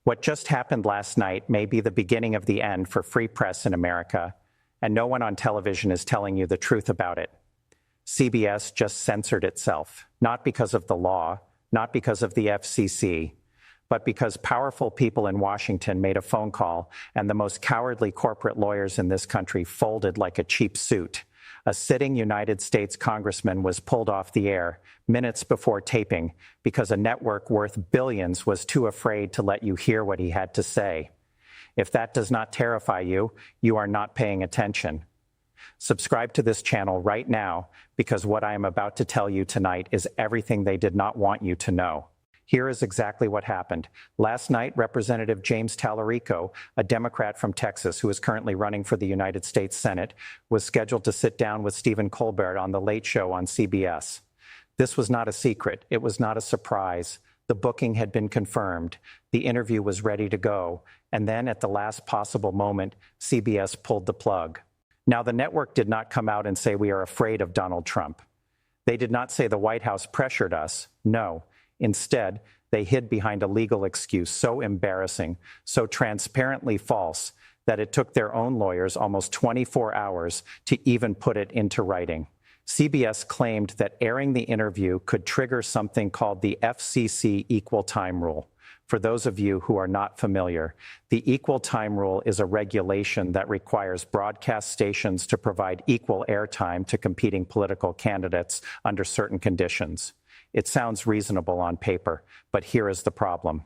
What just happened last night may be the beginning of the end for free press in America, and no one on television is telling you the truth about it. CBS just censored itself, not because of the law, not because of the FCC, but because powerful people in Washington made a phone call and the most cowardly corporate lawyers in this country folded like a cheap suit. A sitting United States congressman was pulled off the air minutes before taping because a network worth billions was too afraid to let you hear what he had to say. If that does not terrify you, you are not paying attention. Subscribe to this channel right now because what I am about to tell you tonight is everything they did not want you to know. Here is exactly what happened. Last night, Representative James Talarico, a Democrat from Texas who is currently running for the United States Senate, was scheduled to sit down with Stephen Colbert on The Late Show on CBS. This was not a secret. It was not a surprise. The booking had been confirmed. The interview was ready to go. And then at the last possible moment, CBS pulled the plug. Now, the network did not come out and say we are afraid of Donald Trump. They did not say the White House pressured us. No. Instead, they hid behind a legal excuse so embarrassing, so transparently false, that it took their own lawyers almost 24 hours to even put it into writing. CBS claimed that airing the interview could trigger something called the FCC Equal Time Rule. For those of you who are not familiar, the Equal Time Rule is a regulation that requires broadcast stations to provide equal airtime to competing political candidates under certain conditions. It sounds reasonable on paper, but here is the problem.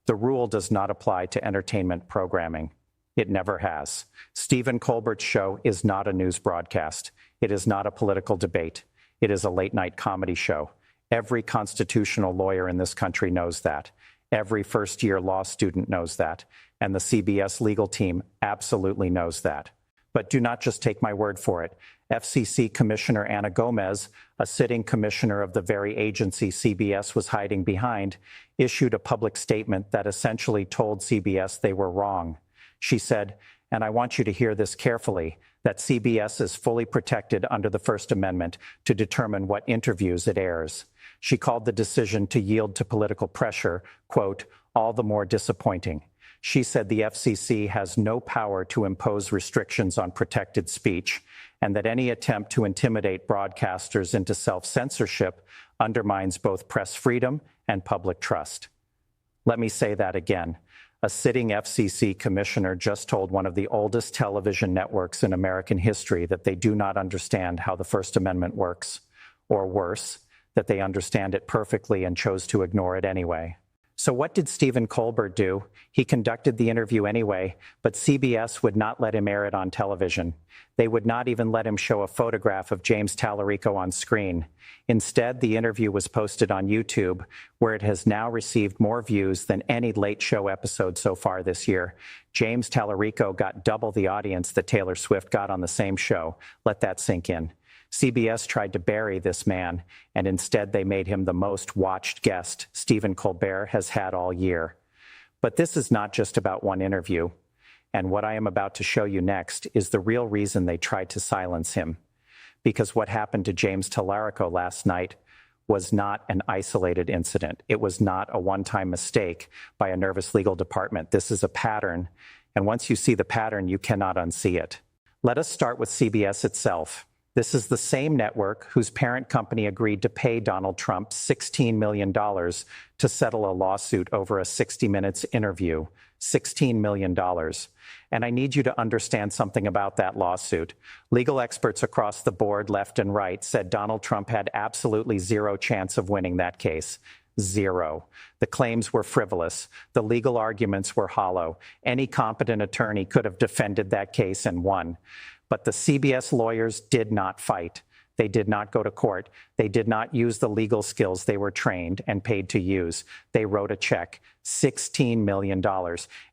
The rule does not apply to entertainment programming. It never has. Stephen Colbert's show is not a news broadcast. It is not a political debate. It is a late-night comedy show. Every constitutional lawyer in this country knows that. Every first-year law student knows that. And the CBS legal team absolutely knows that. But do not just take my word for it. FCC Commissioner Ana Gomez, a sitting commissioner of the very agency CBS was hiding behind, issued a public statement that essentially told CBS they were wrong. She said, and I want you to hear this carefully, that CBS is fully protected under the First Amendment to determine what interviews it airs. She called the decision to yield to political pressure, quote, all the more disappointing. She said the FCC has no power to impose restrictions on protected speech, and that any attempt to intimidate broadcasters into self-censorship undermines both press freedom and public trust. Let me say that again. A sitting FCC commissioner just told one of the oldest television networks in American history that they do not understand how the First Amendment works, or worse, that they understand it perfectly and chose to ignore it anyway. So what did Stephen Colbert do? He conducted the interview anyway, but CBS would not let him air it on television. They would not even let him show a photograph of James Talarico on screen. Instead, the interview was posted on YouTube, where it has now received more views than any Late Show episode so far this year. James Talarico got double the audience that Taylor Swift got on the same show. Let that sink in. CBS tried to bury this man, and instead they made him the most watched guest Stephen Colbert has had all year. But this is not just about one interview, and what I am about to show you next is the real reason they tried to silence him. Because what happened to James Talarico last night was not an isolated incident. It was not a one-time mistake by a nervous legal department. This is a pattern, and once you see the pattern, you cannot unsee it. Let us start with CBS itself. This is the same network whose parent company agreed to pay Donald Trump $16 million to settle a lawsuit over a 60 Minutes interview. $16 million. And I need you to understand something about that lawsuit. Legal experts across the board, left and right, said Donald Trump had absolutely zero chance of winning that case. Zero. The claims were frivolous. The legal arguments were hollow. Any competent attorney could have defended that case and won. But the CBS lawyers did not fight. They did not go to court. They did not use the legal skills they were trained and paid to use. They wrote a check, $16 million.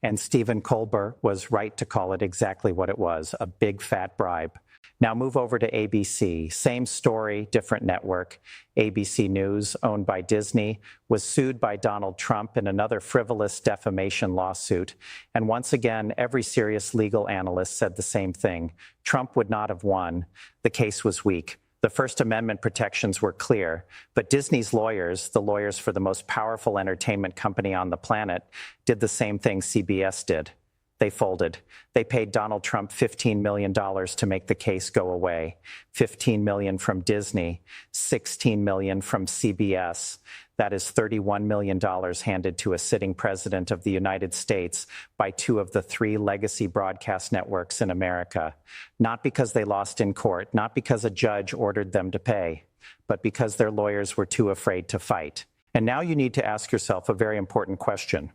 And Stephen Colbert was right to call it exactly what it was, a big fat bribe. Now move over to ABC. Same story, different network. ABC News, owned by Disney, was sued by Donald Trump in another frivolous defamation lawsuit. And once again, every serious legal analyst said the same thing. Trump would not have won. The case was weak. The First Amendment protections were clear, but Disney's lawyers, the lawyers for the most powerful entertainment company on the planet, did the same thing CBS did. They folded. They paid Donald Trump $15 million to make the case go away. $15 million from Disney, $16 million from CBS. That is $31 million handed to a sitting president of the United States by two of the three legacy broadcast networks in America. Not because they lost in court, not because a judge ordered them to pay, but because their lawyers were too afraid to fight. And now you need to ask yourself a very important question.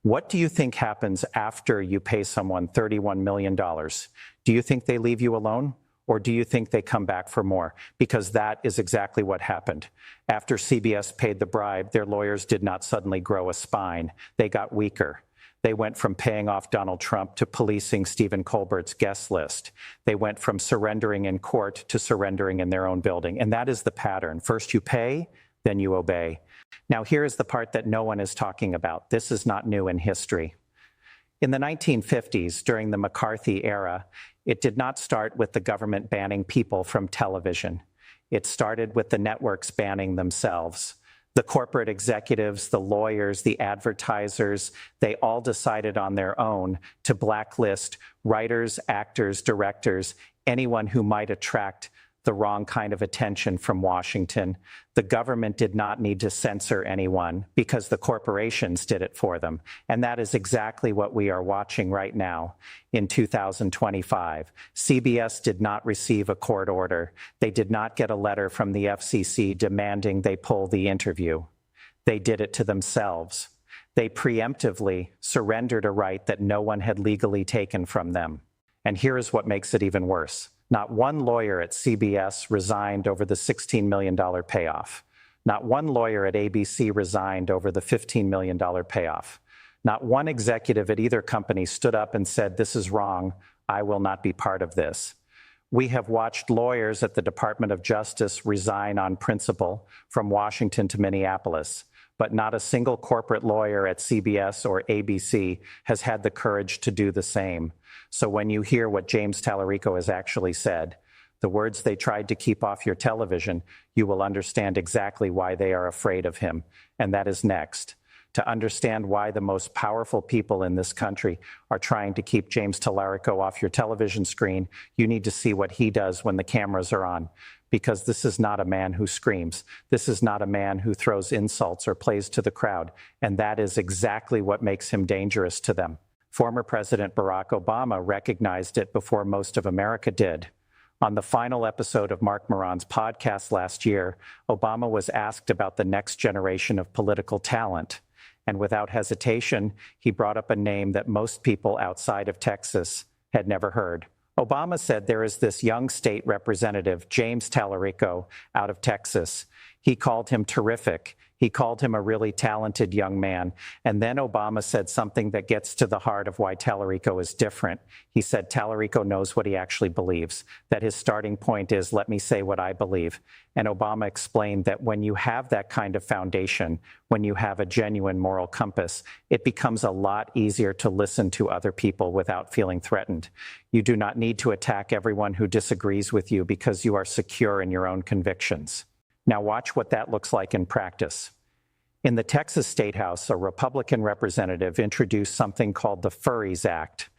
What do you think happens after you pay someone $31 million? Do you think they leave you alone? Or do you think they come back for more? Because that is exactly what happened. After CBS paid the bribe, their lawyers did not suddenly grow a spine. They got weaker. They went from paying off Donald Trump to policing Stephen Colbert's guest list. They went from surrendering in court to surrendering in their own building. And that is the pattern. First you pay, then you obey. Now, here is the part that no one is talking about. This is not new in history. In the 1950s, during the McCarthy era, it did not start with the government banning people from television. It started with the networks banning themselves. The corporate executives, the lawyers, the advertisers, they all decided on their own to blacklist writers, actors, directors, anyone who might attract the wrong kind of attention from Washington. The government did not need to censor anyone because the corporations did it for them. And that is exactly what we are watching right now in 2025. CBS did not receive a court order. They did not get a letter from the FCC demanding they pull the interview. They did it to themselves. They preemptively surrendered a right that no one had legally taken from them. And here is what makes it even worse. Not one lawyer at CBS resigned over the $16 million payoff. Not one lawyer at ABC resigned over the $15 million payoff. Not one executive at either company stood up and said, "This is wrong. I will not be part of this." We have watched lawyers at the Department of Justice resign on principle from Washington to Minneapolis, but not a single corporate lawyer at CBS or ABC has had the courage to do the same. So when you hear what James Talarico has actually said, the words they tried to keep off your television, you will understand exactly why they are afraid of him. And that is next. To understand why the most powerful people in this country are trying to keep James Talarico off your television screen, you need to see what he does when the cameras are on. Because this is not a man who screams. This is not a man who throws insults or plays to the crowd. And that is exactly what makes him dangerous to them. Former President Barack Obama recognized it before most of America did. On the final episode of Mark Maron's podcast last year, Obama was asked about the next generation of political talent. And without hesitation, he brought up a name that most people outside of Texas had never heard. Obama said there is this young state representative, James Talarico, out of Texas. He called him terrific. He called him a really talented young man. And then Obama said something that gets to the heart of why Talarico is different. He said Talarico knows what he actually believes, that his starting point is, let me say what I believe. And Obama explained that when you have that kind of foundation, when you have a genuine moral compass, it becomes a lot easier to listen to other people without feeling threatened. You do not need to attack everyone who disagrees with you because you are secure in your own convictions. Now watch what that looks like in practice. In the Texas State House, a Republican representative introduced something called the Furries Act.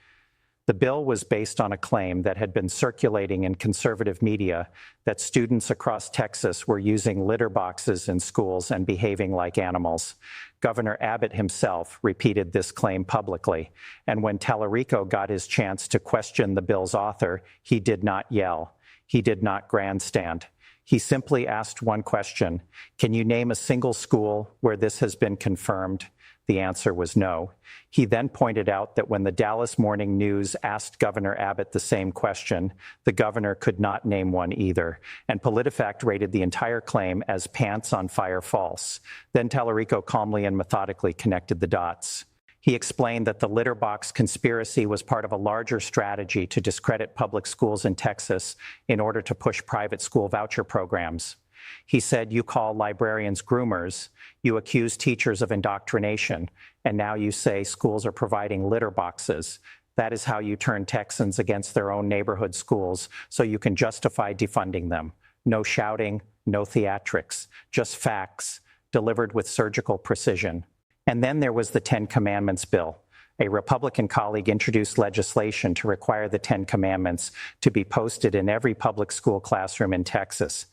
The bill was based on a claim that had been circulating in conservative media that students across Texas were using litter boxes in schools and behaving like animals. Governor Abbott himself repeated this claim publicly, and when Talarico got his chance to question the bill's author, he did not yell. He did not grandstand. He simply asked one question: can you name a single school where this has been confirmed? The answer was no. He then pointed out that when the Dallas Morning News asked Governor Abbott the same question, the governor could not name one either, and PolitiFact rated the entire claim as pants on fire false. Then Talarico calmly and methodically connected the dots. He explained that the litter box conspiracy was part of a larger strategy to discredit public schools in Texas in order to push private school voucher programs. He said, you call librarians groomers, you accuse teachers of indoctrination, and now you say schools are providing litter boxes. That is how you turn Texans against their own neighborhood schools so you can justify defunding them. No shouting, no theatrics, just facts, delivered with surgical precision. And then there was the Ten Commandments bill. A Republican colleague introduced legislation to require the Ten Commandments to be posted in every public school classroom in Texas.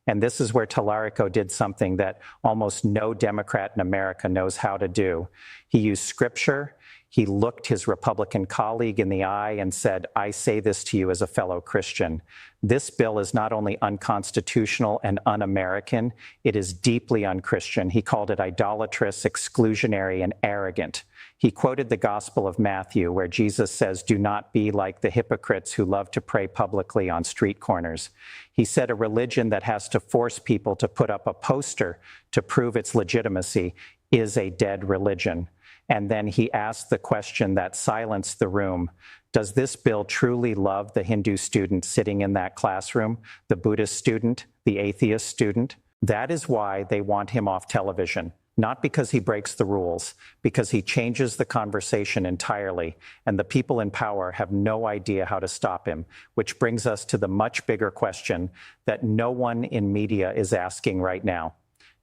And this is where Talarico did something that almost no Democrat in America knows how to do. He used scripture. He looked his Republican colleague in the eye and said, "I say this to you as a fellow Christian. This bill is not only unconstitutional and un-American, it is deeply unchristian." He called it idolatrous, exclusionary, and arrogant. He quoted the Gospel of Matthew, where Jesus says, "Do not be like the hypocrites who love to pray publicly on street corners." He said a religion that has to force people to put up a poster to prove its legitimacy is a dead religion. And then he asked the question that silenced the room: does this bill truly love the Hindu student sitting in that classroom, the Buddhist student, the atheist student? That is why they want him off television. Not because he breaks the rules, because he changes the conversation entirely, and the people in power have no idea how to stop him, which brings us to the much bigger question that no one in media is asking right now.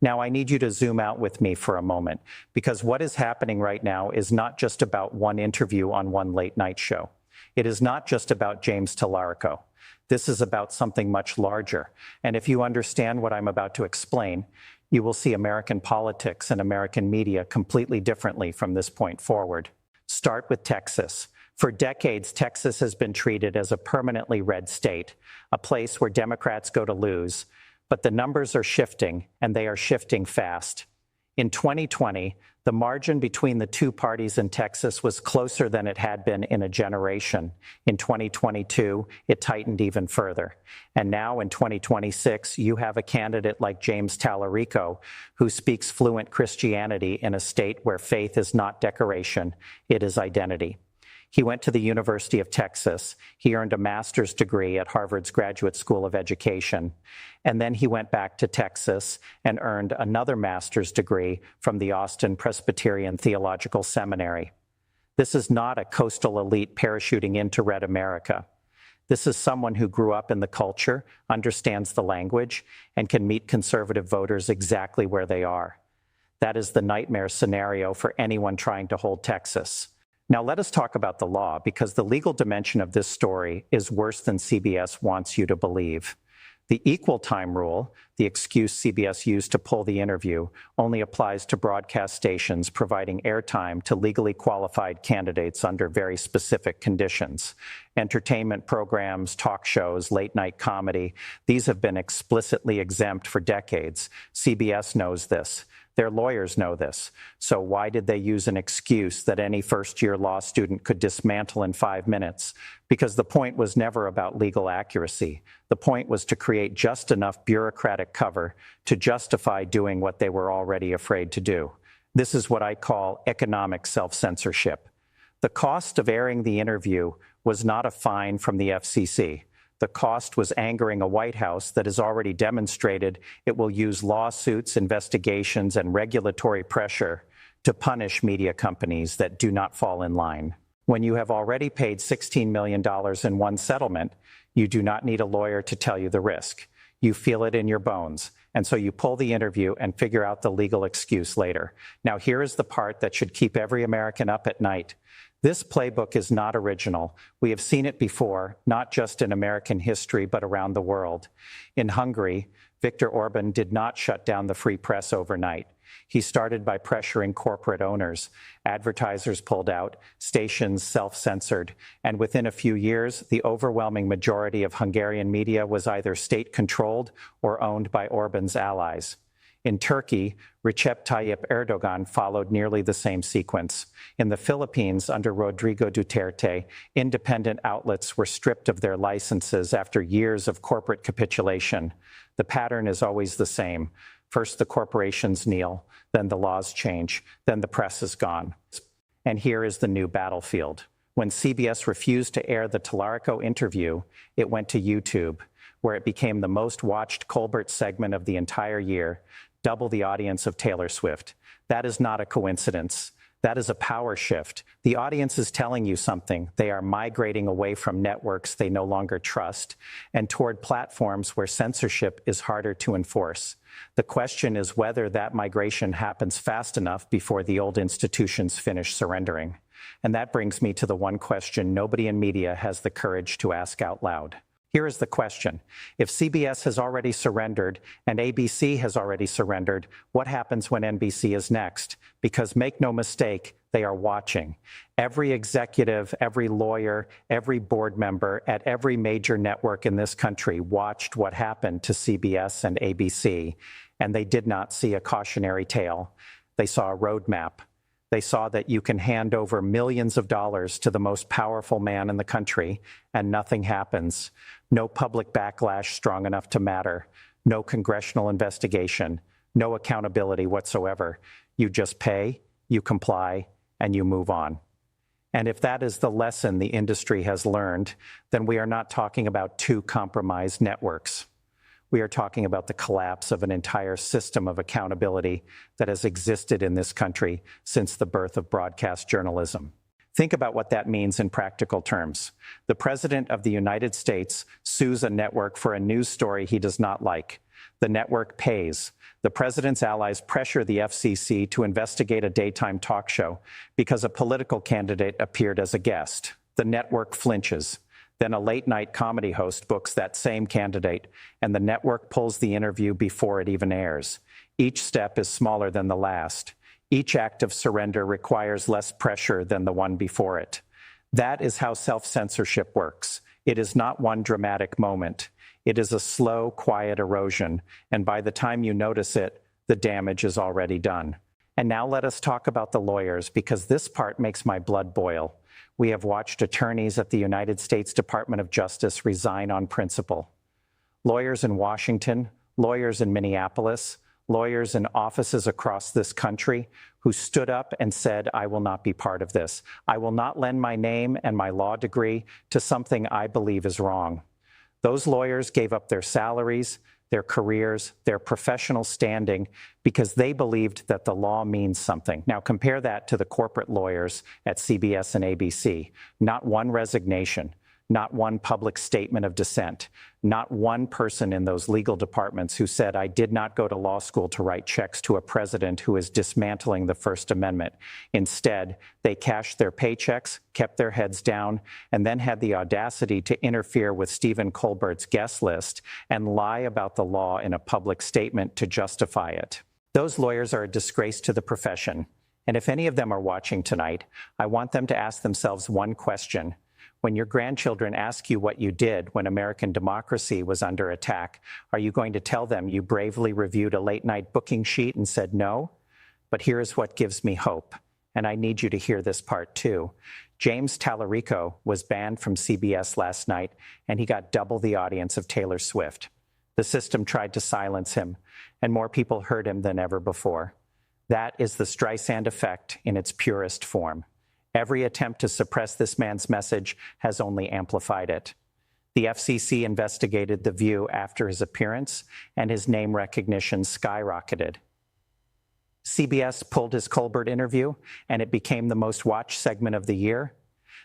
Now, I need you to zoom out with me for a moment, because what is happening right now is not just about one interview on one late night show. It is not just about James Talarico. This is about something much larger. And if you understand what I'm about to explain, you will see American politics and American media completely differently from this point forward. Start with Texas. For decades, Texas has been treated as a permanently red state, a place where Democrats go to lose. But the numbers are shifting, and they are shifting fast. In 2020, the margin between the two parties in Texas was closer than it had been in a generation. In 2022, it tightened even further. And now in 2026, you have a candidate like James Talarico, who speaks fluent Christianity in a state where faith is not decoration, it is identity. He went to the University of Texas. He earned a master's degree at Harvard's Graduate School of Education. And then he went back to Texas and earned another master's degree from the Austin Presbyterian Theological Seminary. This is not a coastal elite parachuting into red America. This is someone who grew up in the culture, understands the language, and can meet conservative voters exactly where they are. That is the nightmare scenario for anyone trying to hold Texas. Now let us talk about the law, because the legal dimension of this story is worse than CBS wants you to believe. The equal time rule, the excuse CBS used to pull the interview, only applies to broadcast stations providing airtime to legally qualified candidates under very specific conditions. Entertainment programs, talk shows, late-night comedy, these have been explicitly exempt for decades. CBS knows this. Their lawyers know this. So why did they use an excuse that any first-year law student could dismantle in 5 minutes? Because the point was never about legal accuracy. The point was to create just enough bureaucratic cover to justify doing what they were already afraid to do. This is what I call economic self-censorship. The cost of airing the interview was not a fine from the FCC. The cost was angering a White House that has already demonstrated it will use lawsuits, investigations, and regulatory pressure to punish media companies that do not fall in line. When you have already paid $16 million in one settlement, you do not need a lawyer to tell you the risk. You feel it in your bones, and so you pull the interview and figure out the legal excuse later. Now, here is the part that should keep every American up at night. This playbook is not original. We have seen it before, not just in American history, but around the world. In Hungary, Viktor Orban did not shut down the free press overnight. He started by pressuring corporate owners. Advertisers pulled out, stations self-censored, and within a few years, the overwhelming majority of Hungarian media was either state-controlled or owned by Orban's allies. In Turkey, Recep Tayyip Erdogan followed nearly the same sequence. In the Philippines, under Rodrigo Duterte, independent outlets were stripped of their licenses after years of corporate capitulation. The pattern is always the same. First, the corporations kneel, then the laws change, then the press is gone. And here is the new battlefield. When CBS refused to air the Talarico interview, it went to YouTube, where it became the most watched Colbert segment of the entire year, double the audience of Taylor Swift. That is not a coincidence. That is a power shift. The audience is telling you something. They are migrating away from networks they no longer trust and toward platforms where censorship is harder to enforce. The question is whether that migration happens fast enough before the old institutions finish surrendering. And that brings me to the one question nobody in media has the courage to ask out loud. Here is the question. If CBS has already surrendered and ABC has already surrendered, what happens when NBC is next? Because make no mistake, they are watching. Every executive, every lawyer, every board member at every major network in this country watched what happened to CBS and ABC, and they did not see a cautionary tale. They saw a roadmap. They saw that you can hand over millions of dollars to the most powerful man in the country, and nothing happens. No public backlash strong enough to matter. No congressional investigation. No accountability whatsoever. You just pay, you comply, and you move on. And if that is the lesson the industry has learned, then we are not talking about two compromised networks. We are talking about the collapse of an entire system of accountability that has existed in this country since the birth of broadcast journalism. Think about what that means in practical terms. The President of the United States sues a network for a news story he does not like. The network pays. The President's allies pressure the FCC to investigate a daytime talk show because a political candidate appeared as a guest. The network flinches. Then a late-night comedy host books that same candidate, and the network pulls the interview before it even airs. Each step is smaller than the last. Each act of surrender requires less pressure than the one before it. That is how self-censorship works. It is not one dramatic moment. It is a slow, quiet erosion, and by the time you notice it, the damage is already done. And now let us talk about the lawyers, because this part makes my blood boil. We have watched attorneys at the United States Department of Justice resign on principle. Lawyers in Washington, lawyers in Minneapolis, lawyers in offices across this country who stood up and said, I will not be part of this. I will not lend my name and my law degree to something I believe is wrong. Those lawyers gave up their salaries, their careers, their professional standing because they believed that the law means something. Now compare that to the corporate lawyers at CBS and ABC. Not one resignation, not one public statement of dissent, not one person in those legal departments who said, I did not go to law school to write checks to a president who is dismantling the First Amendment. Instead, they cashed their paychecks, kept their heads down, and then had the audacity to interfere with Stephen Colbert's guest list and lie about the law in a public statement to justify it. Those lawyers are a disgrace to the profession. And if any of them are watching tonight, I want them to ask themselves one question. When your grandchildren ask you what you did when American democracy was under attack, are you going to tell them you bravely reviewed a late-night booking sheet and said no? But here is what gives me hope, and I need you to hear this part too. James Talarico was banned from CBS last night, and he got double the audience of Taylor Swift. The system tried to silence him, and more people heard him than ever before. That is the Streisand effect in its purest form. Every attempt to suppress this man's message has only amplified it. The FCC investigated The View after his appearance, and his name recognition skyrocketed. CBS pulled his Colbert interview, and it became the most watched segment of the year.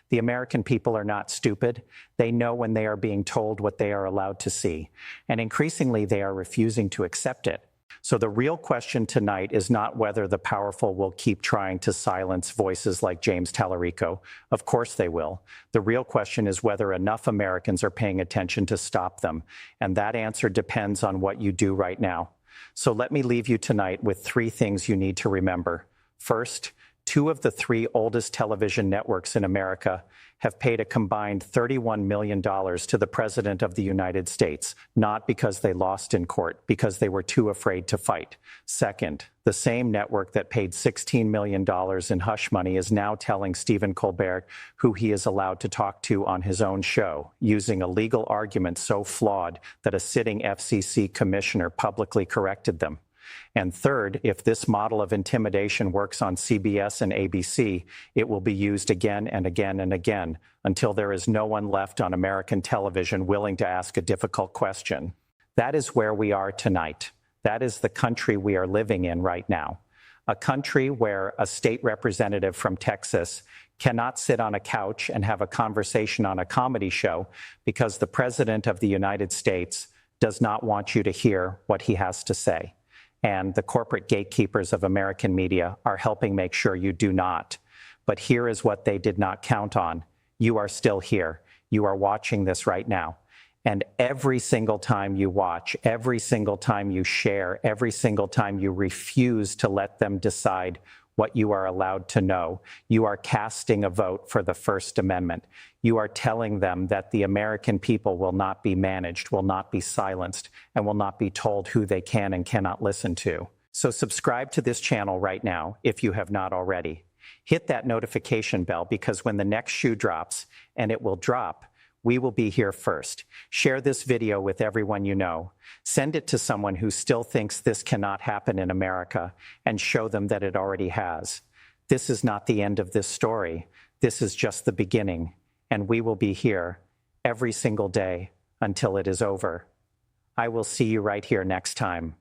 The American people are not stupid. They know when they are being told what they are allowed to see, and increasingly they are refusing to accept it. So the real question tonight is not whether the powerful will keep trying to silence voices like James Talarico. Of course they will. The real question is whether enough Americans are paying attention to stop them. And that answer depends on what you do right now. So let me leave you tonight with 3 things you need to remember. First, 2 of the 3 oldest television networks in America have paid a combined $31 million to the President of the United States, not because they lost in court, because they were too afraid to fight. Second, the same network that paid $16 million in hush money is now telling Stephen Colbert who he is allowed to talk to on his own show, using a legal argument so flawed that a sitting FCC Commissioner publicly corrected them. And third, if this model of intimidation works on CBS and ABC, it will be used again and again and again until there is no one left on American television willing to ask a difficult question. That is where we are tonight. That is the country we are living in right now. A country where a state representative from Texas cannot sit on a couch and have a conversation on a comedy show because the President of the United States does not want you to hear what he has to say. And the corporate gatekeepers of American media are helping make sure you do not. But here is what they did not count on. You are still here. You are watching this right now. And every single time you watch, every single time you share, every single time you refuse to let them decide what you are allowed to know, you are casting a vote for the First Amendment. You are telling them that the American people will not be managed, will not be silenced, and will not be told who they can and cannot listen to. So subscribe to this channel right now if you have not already. Hit that notification bell because when the next shoe drops, and it will drop, we will be here first. Share this video with everyone you know. Send it to someone who still thinks this cannot happen in America and show them that it already has. This is not the end of this story. This is just the beginning, and we will be here every single day until it is over. I will see you right here next time.